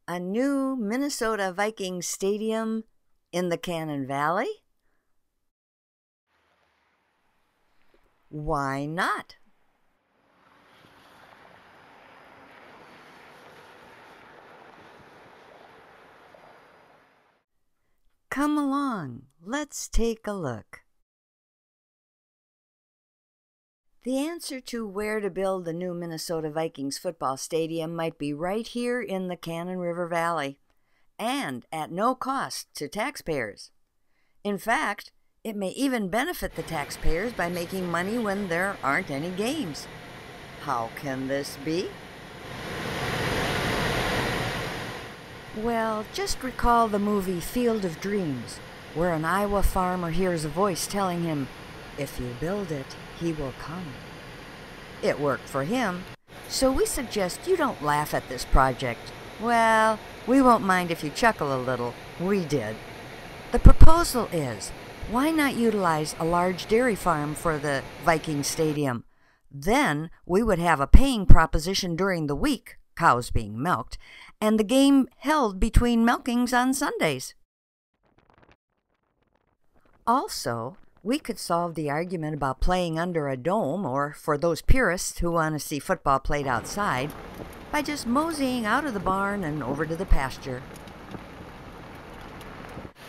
A new Minnesota Vikings Stadium in the Cannon Valley? Why not? Come along, let's take a look. The answer to where to build the new Minnesota Vikings football stadium might be right here in the Cannon River Valley, and at no cost to taxpayers. In fact, it may even benefit the taxpayers by making money when there aren't any games. How can this be? Well, just recall the movie Field of Dreams, where an Iowa farmer hears a voice telling him, "If you build it, he will come." It worked for him, so we suggest you don't laugh at this project. Well, we won't mind if you chuckle a little. We did. The proposal is, why not utilize a large dairy farm for the Viking Stadium? Then we would have a paying proposition during the week, cows being milked, and the game held between milkings on Sundays. Also, we could solve the argument about playing under a dome, or for those purists who want to see football played outside, by just moseying out of the barn and over to the pasture.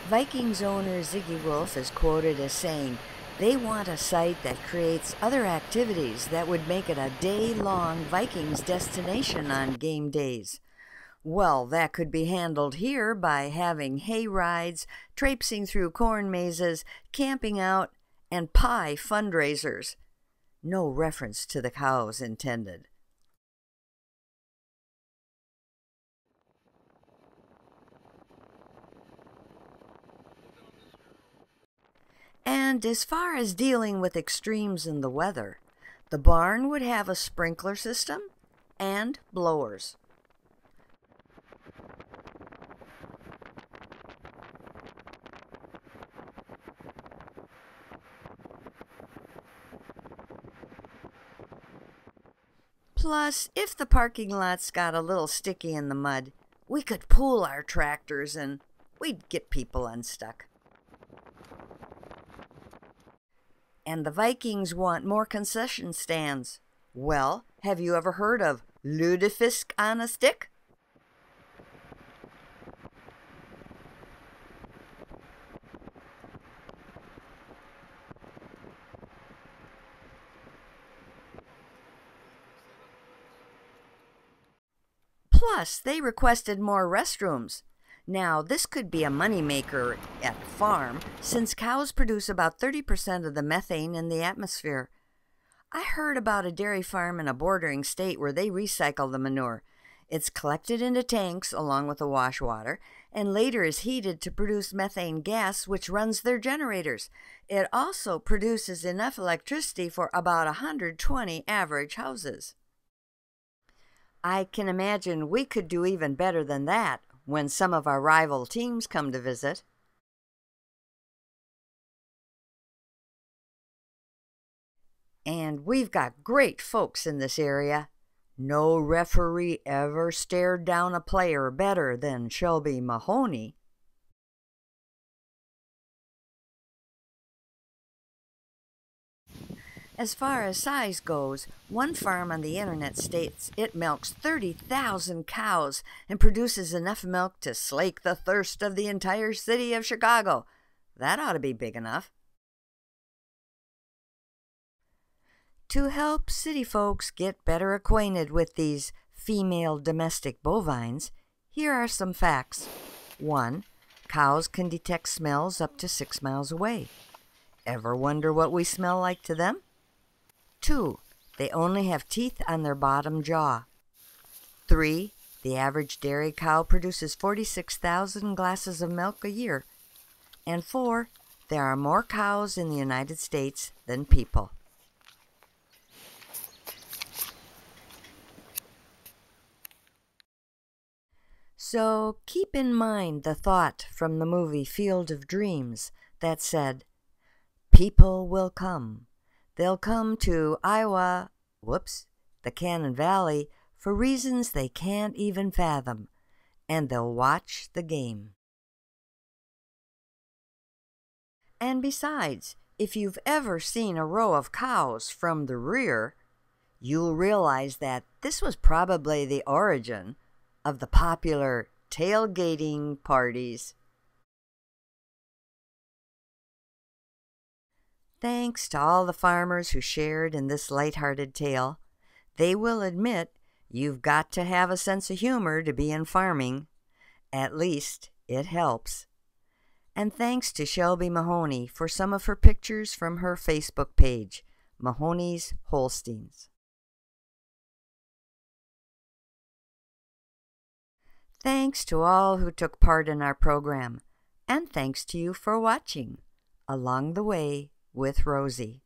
Vikings owner Ziggy Wolf is quoted as saying, they want a site that creates other activities that would make it a day-long Vikings destination on game days. Well, that could be handled here by having hay rides, traipsing through corn mazes, camping out, and pie fundraisers. No reference to the cows intended. And as far as dealing with extremes in the weather, the barn would have a sprinkler system and blowers. Plus, if the parking lots got a little sticky in the mud, we could pool our tractors and we'd get people unstuck. And the Vikings want more concession stands. Well, have you ever heard of lutefisk on a stick? Plus, they requested more restrooms. Now, this could be a moneymaker at the farm, since cows produce about 30% of the methane in the atmosphere. I heard about a dairy farm in a bordering state where they recycle the manure. It's collected into tanks along with the wash water, and later is heated to produce methane gas, which runs their generators. It also produces enough electricity for about 120 average houses. I can imagine we could do even better than that when some of our rival teams come to visit. And we've got great folks in this area. No referee ever stared down a player better than Shelby Mahoney. As far as size goes, one farm on the internet states it milks 30,000 cows and produces enough milk to slake the thirst of the entire city of Chicago. That ought to be big enough. To help city folks get better acquainted with these female domestic bovines, here are some facts. 1. Cows can detect smells up to 6 miles away. Ever wonder what we smell like to them? 2. They only have teeth on their bottom jaw. 3. The average dairy cow produces 46,000 glasses of milk a year. And 4. There are more cows in the United States than people. So keep in mind the thought from the movie Field of Dreams that said, people will come. They'll come to the Cannon Valley, for reasons they can't even fathom. and they'll watch the game. And besides, if you've ever seen a row of cows from the rear, you'll realize that this was probably the origin of the popular tailgating parties. Thanks to all the farmers who shared in this lighthearted tale. They will admit you've got to have a sense of humor to be in farming. At least it helps. And thanks to Shelby Mahoney for some of her pictures from her Facebook page, Mahoney's Holsteins. Thanks to all who took part in our program, and thanks to you for watching Along the Way with Rosie.